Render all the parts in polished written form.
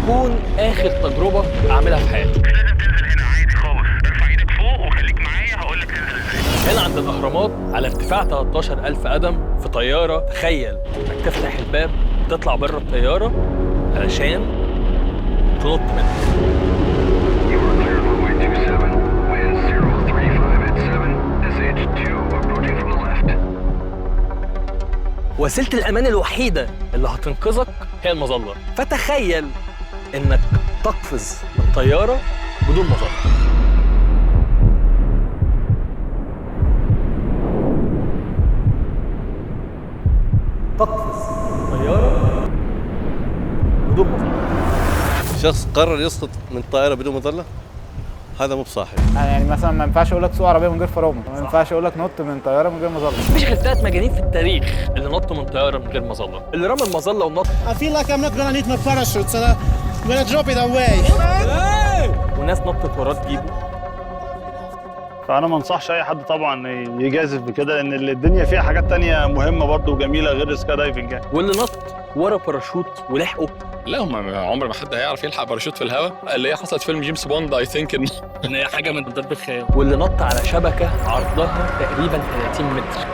تكون آخر تجربة أعملها في حياتي. مش لازم تنزل هنا، عادي خالص. ارفع ايدك فوق وخليك معايا، هقول لك تنزل ازاي. هنا عند الأهرامات على ارتفاع 13,000 قدم في طيارة. تخيل إنك تفتح الباب تطلع بره الطيارة علشان تنط منها. You are clear for runway 27, wind 035 at 7, SH2 approaching from the left. وسيلة الأمان الوحيدة اللي هتنقذك هي المظلة. فتخيل إنك تقفز من طيارة بدون مظلة. تقفز من طيارة بدون مظلة. شخص قرر يسقط من طائرة بدون مظلة، هذا مو بصاحب. يعني مثلا ما ينفعش اقول لك سوق عربيه من غير فرامل، ما ينفعش اقول لك نط من طياره من غير مظله. مفيش غير 3 مجانين في التاريخ اللي نطوا من طيارة من غير مظلة. اللي رمى المظلة ونط، I feel like I'm not gonna need my parachute, so I'm gonna drop it away. وناس نطت وراه تجيبه. فانا ما انصحش اي حد طبعا يجازف بكده، لان الدنيا فيها حاجات تانية مهمه برضه وجميله غير السكاي دايفنج يعني. واللي نط ورا باراشوت ولحقه. لا هم عمر ما حد هيعرف يلحق باراشوت في الهواء، اللي هي حصلت في فيلم جيمس بوند. اي ثينك ان هي حاجه من ضد الخيال. واللي نط على شبكة عرضها تقريبا 30 متر.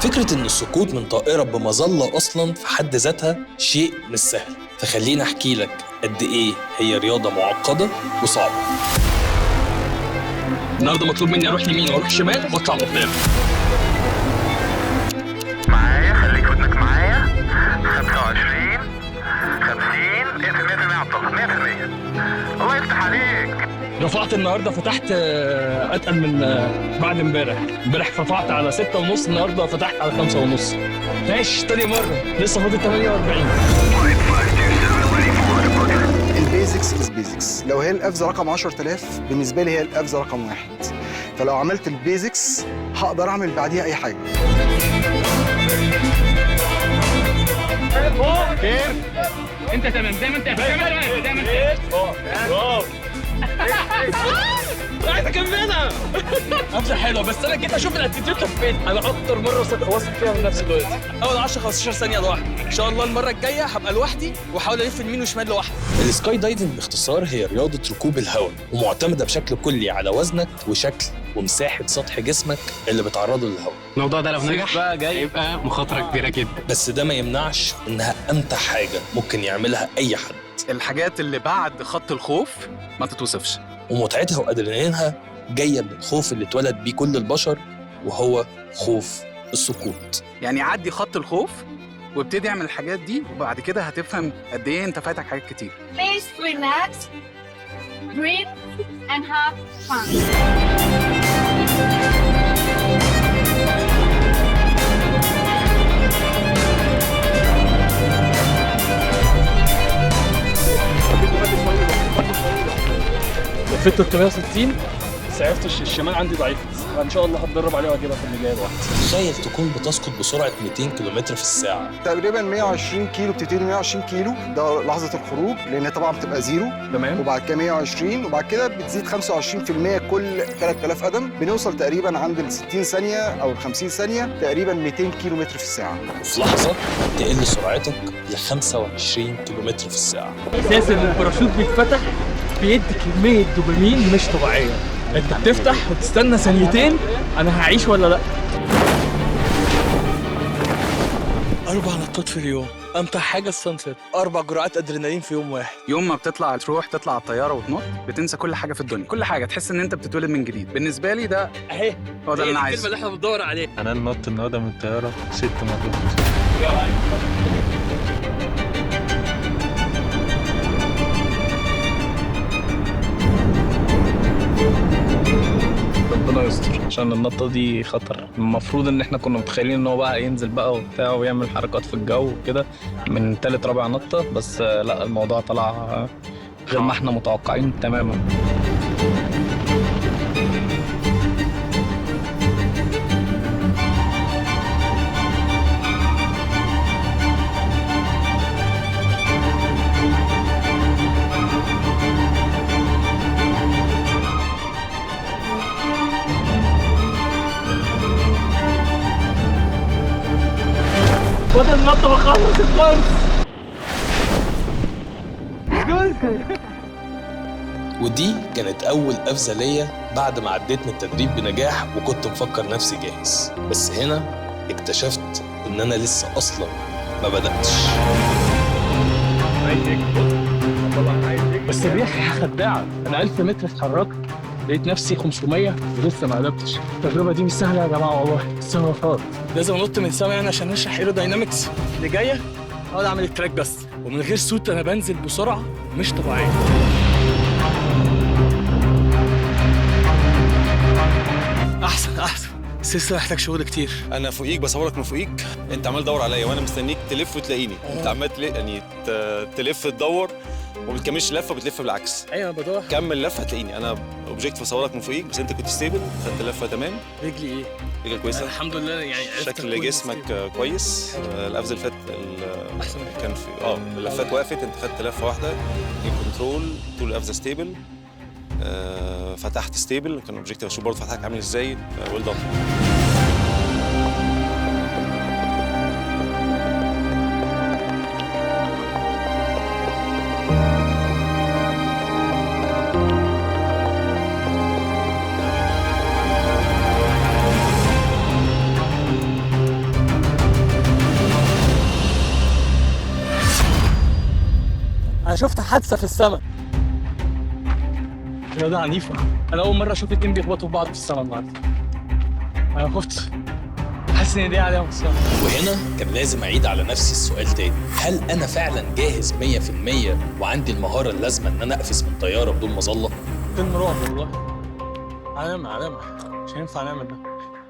فكرة إن السقوط من طائرة بمظلة أصلاً في حد ذاتها شيء مش سهل، فخليني أحكي لك قد إيه هي رياضة معقدة وصعبة. النهارده مطلوب مني اروح يمين واروح شمال واطلع قدام. معايا، خليك ودنك معايا. 25 50 اقفل 100% على الطاقة، 100%. الله يفتح عليك. رفعت النهارده، فتحت اتقل من بعد امبارح. رفعت على 6:30، النهارده فتحت على 5:30. ماشي تاني مره، لسه فاضل 48. البيزكس از بيزكس. لو هي القفزه رقم 10,000 بالنسبه لي هي القفزه رقم 1. فلو عملت البيزكس هقدر اعمل بعديها اي حاجه. انت تمام زي ما انت عايز اكملها. قفزه حلوه، بس انا جيت اشوف الاتيتيود كان فين. انا اكتر مره واثق فيها من نفسي دلوقتي. اول 10 15 ثانيه لوحدي. ان شاء الله المره الجايه هبقى لوحدي واحاول الف يمين وشمال لوحدي. السكاي دايفنج باختصار هي رياضة ركوب الهواء، ومعتمدة بشكل كلي على وزنك وشكل ومساحة سطح جسمك اللي بتعرضه للهواء. الموضوع ده لو نجح بقى جاي يبقى مخاطره كبيره جدا، بس ده ما يمنعش إنها أمتع حاجة ممكن يعملها أي حد. الحاجات اللي بعد خط الخوف ما تتوصفش، ومتعتها وأدرينالينها جاية من الخوف اللي اتولد بيه كل البشر، وهو خوف السقوط. يعني عدي خط الخوف وابتدي اعمل الحاجات دي، وبعد كده هتفهم قد ايه انت فاتك حاجات كتير. Please relax, breathe and have fun. لفيت 360 بس عرفت الشمال عندي ضعيف، فان شاء الله هتدرب عليها واجيبها في اللي جاي لوحدي. تخيل تكون بتسقط بسرعة 200 كيلومتر في الساعة. تقريبا 120 كيلو، بتبتدي 120 كيلو ده لحظه الخروج، لان طبعا بتبقى زيرو. تمام. وبعد كده 120، وبعد كده بتزيد 25% كل 3000 قدم. بنوصل تقريبا عند ال 60 ثانيه او ال 50 ثانيه تقريبا 200 كيلو متر في الساعه. وفي لحظة تقل سرعتك ل 25 كيلومتر في الساعة. اساسا الباراشوت بيتفتح بيدي كمية دوبامين مش طبيعية. انت بتفتح وتستنى ثانيتين، انا هعيش ولا لا. 4 نطات في اليوم، امتع حاجة السانسيت. 4 جرعات ادرينالين في يوم واحد. يوم ما بتطلع تطلع على الطياره وتنط، بتنسى كل حاجه في الدنيا، كل حاجه، تحس ان انت بتتولد من جديد. بالنسبه لي ده اهي هو ده اللي انا الكلمة عايزه. اللي احنا بندور عليها. انا نط النهارده من الطياره 6 مرات. ربنا يستر، عشان النطه دي خطر. المفروض ان احنا كنا متخيلين ان هو بقى ينزل بقى وبتاع ويعمل حركات في الجو وكده من تالت رابع نطه، بس لا، الموضوع طلع غير ما احنا متوقعين تماما. بدل النط بخلص الكورس. ودي كانت أول قفزة ليا بعد ما عديت من التدريب بنجاح وكنت مفكر نفسي جاهز. بس هنا اكتشفت إن أنا لسه أصلاً ما بدأتش. بس الريح خداعة. أنا 1000 متر اتحركت لقيت نفسي 500 ولسه ما قدرتش. التجربة دي مش سهلة يا جماعة والله، السما فاض. لازم انط من السما يعني عشان نشرح ايروداينامكس اللي جايه. اقعد اعمل التراك بس، ومن غير سوت انا بنزل بسرعه مش طبيعيه. احسن بس لسه محتاج شغل كتير. انا فوقيك بصورك من فوقيك، انت عمال تدور عليا وانا مستنيك تلف وتلاقيني. انت عمال يعني تلف تدور وما بتكملش لفه، بتلف بالعكس. ايوه بدور. كمل لفه هتلاقيني. انا اوبجيكت بصورك من فوقيك بس انت كنت ستيبل، خدت اللفه تمام. رجلي ايه؟ رجلك كويسه الحمد لله. يعني شكل جسمك كويس. القفزه اللي فاتت كان في اللفات وقفت، انت خدت لفه واحده ان كنترول طول القفزه ستيبل. فتحت ستيبل، كان اوبجيكتيف اشوف برضه فتحك عامل ازاي. ويل دون. انا شفت حادثه في السماء. رياضة عنيفة. أنا أول مرة أشوف اتنين بيخبطوا في بعض في السما النهاردة. أنا خفت. حاسس إن دي عليهم السما. وهنا كان لازم أعيد على نفسي السؤال تاني، هل أنا فعلاً جاهز 100% وعندي المهارة اللازمة إن أنا أقفز من طيارة بدون مظلة؟ فيلم رعب والله. علامة مش هينفع نعمل ده.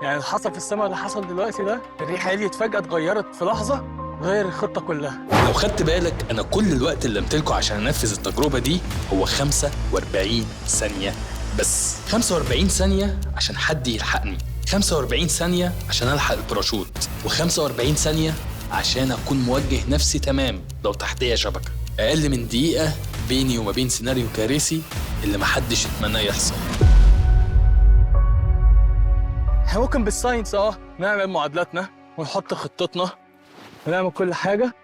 يعني اللي حصل في السما اللي حصل دلوقتي ده، الريحة عليت فجأة اتغيرت في لحظة، غير الخطة كلها. لو خدت بالك أنا كل الوقت اللي امتلكه عشان أنفذ التجربة دي هو 45 ثانية بس. 45 ثانية عشان حد يلحقني، 45 ثانية عشان ألحق الباراشوت، و45 ثانية عشان أكون موجه نفسي تمام لو تحتيا شبكة. أقل من دقيقة بيني وما بين سيناريو كارثي اللي محدش يتمنى يحصل. احنا ممكن بالساينس نعمل معادلاتنا ونحط خطتنا ونعمل كل حاجة،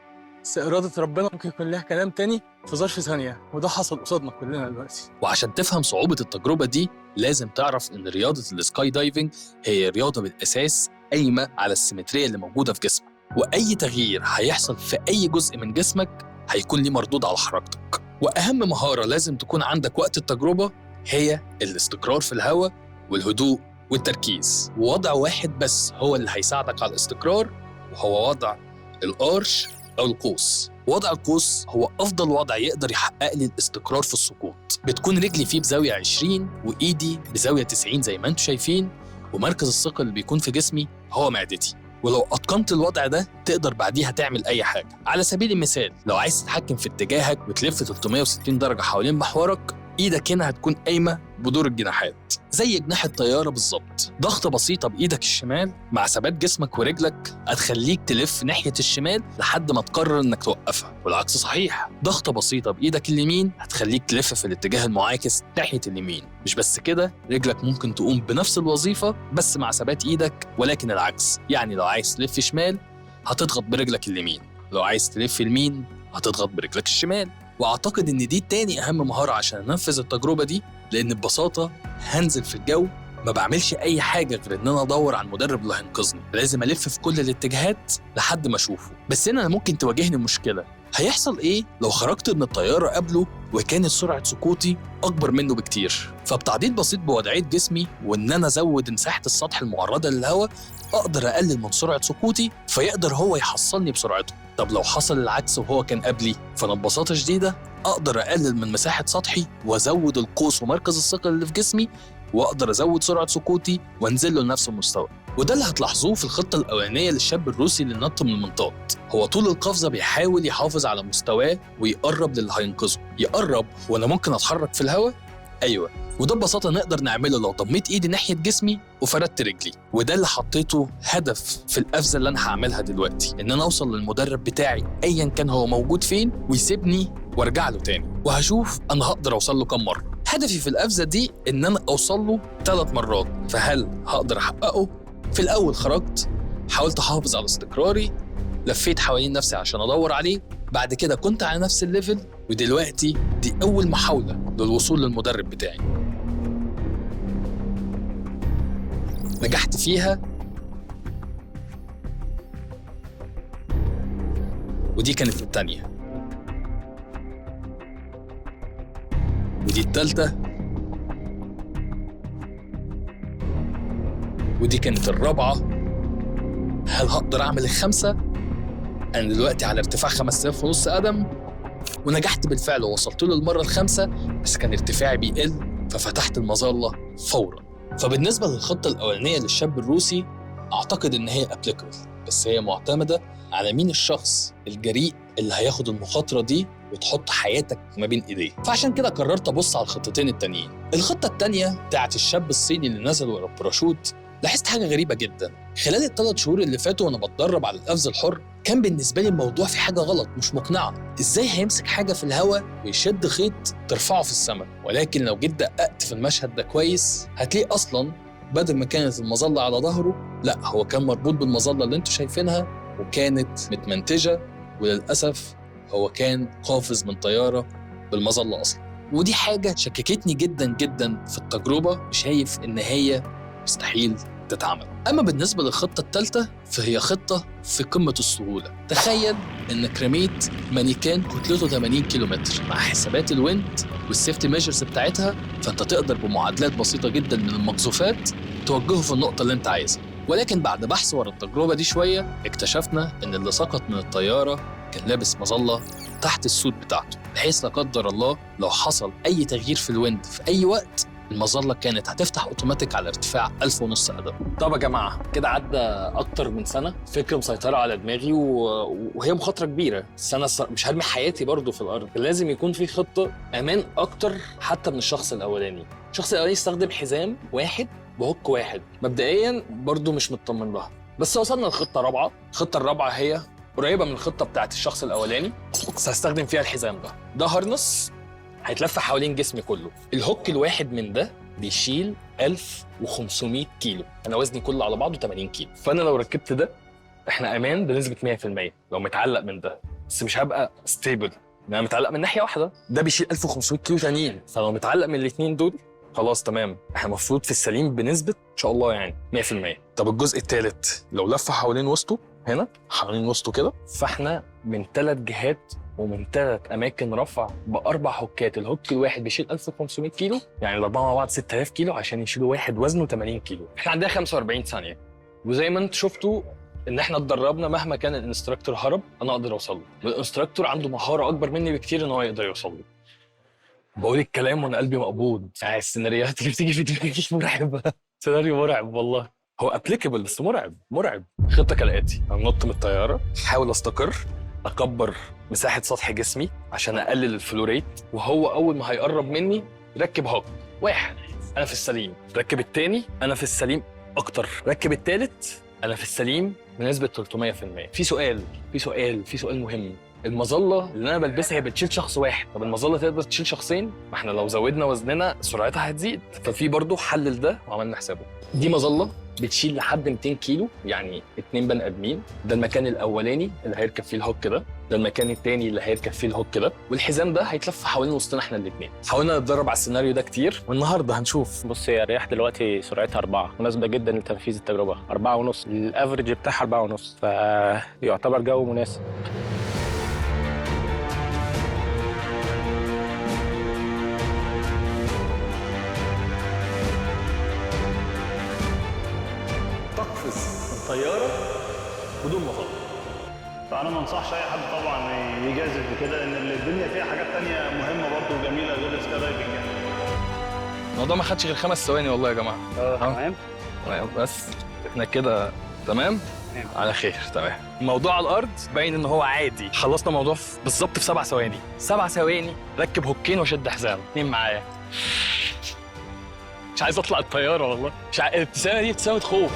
بس إرادة ربنا ممكن يكون لها كلام تاني في ظرف ثانية، وده حصل قصادنا كلنا دلوقتي. وعشان تفهم صعوبة التجربة دي لازم تعرف إن رياضة السكاي دايفنج هي رياضة بالأساس قايمة على السيمترية اللي موجودة في جسمك، وأي تغيير هيحصل في أي جزء من جسمك هيكون ليه مردود على حركتك. وأهم مهارة لازم تكون عندك وقت التجربة هي الاستقرار في الهواء والهدوء والتركيز. ووضع واحد بس هو اللي هيساعدك على الاستقرار، وهو وضع الارش أو القوس. وضع القوس هو أفضل وضع يقدر يحقق لي الاستقرار في السقوط. بتكون رجلي فيه بزاوية 20 وإيدي بزاوية 90 زي ما انتم شايفين، ومركز الثقل اللي بيكون في جسمي هو معدتي. ولو أتقنت الوضع ده تقدر بعديها تعمل أي حاجة. على سبيل المثال لو عايز تتحكم في اتجاهك وتلف 360 درجة حوالين محورك، إيدك هنا هتكون قايمة بدور الجناحات زي جناح الطيارة بالظبط. ضغطة بسيطة بإيدك الشمال مع ثبات جسمك ورجلك هتخليك تلف ناحية الشمال لحد ما تقرر إنك توقفها، والعكس صحيح. ضغطة بسيطة بإيدك اليمين هتخليك تلف في الاتجاه المعاكس ناحية اليمين. مش بس كده، رجلك ممكن تقوم بنفس الوظيفة بس مع ثبات إيدك، ولكن العكس. يعني لو عايز تلف شمال هتضغط برجلك اليمين، لو عايز تلف يمين هتضغط برجلك الشمال. واعتقد ان دي تاني اهم مهارة عشان انفذ التجربة دي، لان ببساطة هنزل في الجو ما بعملش اي حاجة غير ان انا ادور على المدرب اللي هينقذني. لازم الف في كل الاتجاهات لحد ما اشوفه. بس هنا ممكن تواجهني مشكلة، هيحصل ايه لو خرجت من الطيارة قبله وكانت سرعة سقوطي اكبر منه بكتير؟ فبتعديل بسيط بوضعية جسمي وان انا ازود مساحة السطح المعرضة للهواء اقدر اقلل من سرعة سقوطي، فيقدر هو يحصلني بسرعته. طب لو حصل العكس وهو كان قبلي، فانا ببساطة شديدة اقدر اقلل من مساحة سطحي وازود القوس ومركز الثقل اللي في جسمي، واقدر ازود سرعة سقوطي وانزل له لنفس المستوى. وده اللي هتلاحظوه في الخطة الأولانية للشاب الروسي اللي نط من المنطاد. هو طول القفزة بيحاول يحافظ على مستواه ويقرب للي هينقذه. يقرب وانا ممكن اتحرك في الهواء؟ ايوه، وده ببساطة نقدر نعمله لو ضميت ايدي ناحية جسمي وفردت رجلي. وده اللي حطيته هدف في القفزة اللي انا هعملها دلوقتي، ان انا اوصل للمدرب بتاعي ايا كان هو موجود فين ويسيبني وارجع له تاني، وهشوف انا هقدر اوصل له كم مرة. هدفي في القفزة دي ان انا اوصل له 3 مرات، فهل هقدر احققه؟ في الاول خرجت، حاولت احافظ على استقراري، لفيت حوالين نفسي عشان أدور عليه. بعد كده كنت على نفس الليفل، ودلوقتي دي أول محاولة للوصول للمدرب بتاعي. نجحت فيها، ودي كانت التانية، ودي التالتة، ودي كانت الرابعة. هل هقدر أعمل الخامسة؟ أنا دلوقتي على ارتفاع 5500 قدم، ونجحت بالفعل ووصلت له المرة الخامسة، بس كان ارتفاعي بيقل ففتحت المظلة فوراً. فبالنسبة للخطة الأولانية للشاب الروسي أعتقد إن هي applicable، بس هي معتمدة على مين الشخص الجريء اللي هياخد المخاطرة دي وتحط حياتك ما بين إيديه. فعشان كده قررت أبص على الخطتين التانيين. الخطة التانية بتاعت الشاب الصيني اللي نزل ورا الباراشوت، لاحظت حاجة غريبة جدا. خلال ال3 شهور اللي فاتوا وأنا بتدرب على القفز الحر، كان بالنسبة لي الموضوع في حاجة غلط مش مقنعة. إزاي هيمسك حاجة في الهواء ويشد خيط ترفعه في السماء؟ ولكن لو جيت دققت في المشهد ده كويس هتلاقي أصلاً بدل ما كانت المظلة على ظهره، لا هو كان مربوط بالمظلة اللي انتوا شايفينها وكانت متمنتجة، وللأسف هو كان قافز من طيارة بالمظلة أصلا. ودي حاجة شككتني جدا جدا في التجربة، وشايف إن هي مستحيل تتعمل. أما بالنسبة للخطة الثالثة فهي خطة في قمة السهولة. تخيل إنك رميت مانيكان كتلته 80 كيلومتر، مع حسابات الويند والسيفتي ميجرز بتاعتها، فأنت تقدر بمعادلات بسيطة جدا من المقذوفات توجهه في النقطة اللي أنت عايزها. ولكن بعد بحث ورا التجربة دي شوية اكتشفنا إن اللي سقط من الطيارة كان لابس مظلة تحت السوت بتاعته، بحيث لا قدر الله لو حصل أي تغيير في الويند في أي وقت المظلة كانت هتفتح اوتوماتيك على ارتفاع 1500 قدم. طب يا جماعة كده عدى أكتر من سنة، فكرة مسيطرة على دماغي وهي مخاطرة كبيرة. بس أنا مش هرمي حياتي برضو في الأرض، لازم يكون في خطة أمان أكتر حتى من الشخص الأولاني. الشخص الأولاني استخدم حزام واحد بهوك واحد، مبدئيا برضو مش مطمن لها. بس وصلنا للخطة الرابعة. الخطة الرابعة هي قريبة من الخطة بتاعت الشخص الأولاني، بس هستخدم فيها الحزام ده هارنس هيتلف حوالين جسمي كله. الهوك الواحد من ده بيشيل 1500 كيلو، انا وزني كله على بعضه 80 كيلو. فانا لو ركبت ده احنا امان بنسبه 100% لو متعلق من ده، بس مش هبقى ستيبل، انا متعلق من ناحيه واحده. ده بيشيل 1500 كيلو تانيين، فلو متعلق من الاثنين دول خلاص تمام، احنا المفروض في السليم بنسبه ان شاء الله يعني 100%. طب الجزء الثالث لو لف حوالين وسطه، هنا حوالين وسطه كده، فاحنا من 3 جهات ومن 3 أماكن رفع ب4 هوكات. الهوك الواحد بيشيل 1500 كيلو، يعني الأربعة مع بعض 6000 كيلو عشان يشيلوا واحد وزنه 80 كيلو. احنا عندنا 45 ثانية، وزي ما انتم شفتوا ان احنا اتدربنا مهما كان الانستراكتور هرب انا اقدر اوصل له، والانستراكتور عنده مهارة اكبر مني بكتير ان هو يقدر يوصل له. بقول الكلام وانا قلبي مقبوض، يعني السيناريوهات اللي بتيجي في دماغي مرعبة. سيناريو مرعب والله، هو ابليكابل بس مرعب. خطة كالآتي: هننط من الطيارة، احاول استقر، اكبر مساحه سطح جسمي عشان اقلل الفلوريت، وهو اول ما هيقرب مني ركب هوك واحد انا في السليم، ركب التاني انا في السليم اكتر، ركب التالت انا في السليم بنسبه 300%. في سؤال مهم. المظله اللي انا بلبسها هي بتشيل شخص واحد، طب المظله تقدر تشيل شخصين؟ ما احنا لو زودنا وزننا سرعتها هتزيد، ففي برضه حل لده وعملنا حسابه. دي مظله بتشيل لحد 200 كيلو، يعني 2 بني ادمين. ده المكان الاولاني اللي هيركب فيه الهوك ده المكان التاني اللي هيركب فيه الهوك ده، والحزام ده هيتلف حوالين وسطنا احنا الاثنين. حاولنا نتدرب على السيناريو ده كتير، والنهارده هنشوف. بص هي الرياح دلوقتي سرعتها 4 مناسبه جدا لتنفيذ التجربه، 4.5 الافرج بتاعها 4.5، فيعتبر جو مناسب. تقفز الطياره بدون مظله. فانا ما انصحش اي حد طبعا يجازف بكده، لان الدنيا فيها حاجات تانية مهمه برضه وجميله غير السكاي دايفنج. الموضوع ما خدش غير 5 ثواني والله يا جماعه. تمام بس احنا كده تمام على خير. تمام. الموضوع على الارض باين ان هو عادي، خلصنا الموضوع بالظبط في 7 ثواني. 7 ثواني ركب هوكين وشد حزام 2 معايا. مش عايز اطلع الطياره والله، مش الابتسامه دي ابتسامه خوف.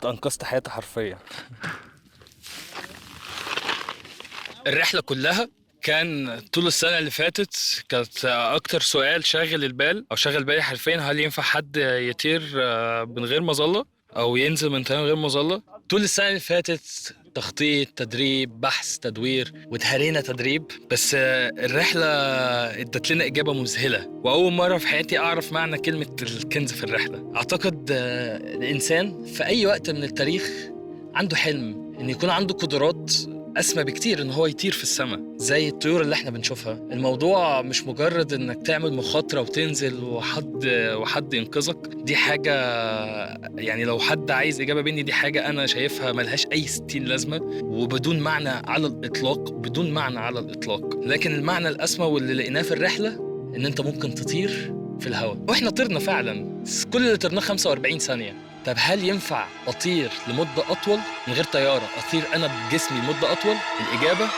انقذت حياتي حرفيا. الرحلة كلها كان طول السنة اللي فاتت كانت أكتر سؤال شاغل البال أو شاغل بالي حرفيا، هل ينفع حد يطير من غير مظلة أو ينزل من طيارة من غير مظلة؟ طول السنة اللي فاتت تخطيط، تدريب، بحث، تدوير، واتهرينا تدريب، بس الرحلة ادت لنا إجابة مذهلة، وأول مرة في حياتي أعرف معنى كلمة الكنز في الرحلة. أعتقد الإنسان في أي وقت من التاريخ عنده حلم إن يكون عنده قدرات أسمى بكتير إن هو يطير في السماء زي الطيور اللي احنا بنشوفها. الموضوع مش مجرد إنك تعمل مخاطرة وتنزل وحد ينقذك، دي حاجة يعني لو حد عايز إجابة مني دي حاجة أنا شايفها ملهاش أي 60 لازمة وبدون معنى على الإطلاق، بدون معنى على الإطلاق. لكن المعنى الأسمى واللي لقيناه في الرحلة إن أنت ممكن تطير في الهواء، وإحنا طرنا فعلا، كل اللي طرناه 45 ثانية. طب هل ينفع أطير لمدة أطول من غير طيارة؟ أطير أنا بجسمي لمدة أطول؟ الإجابة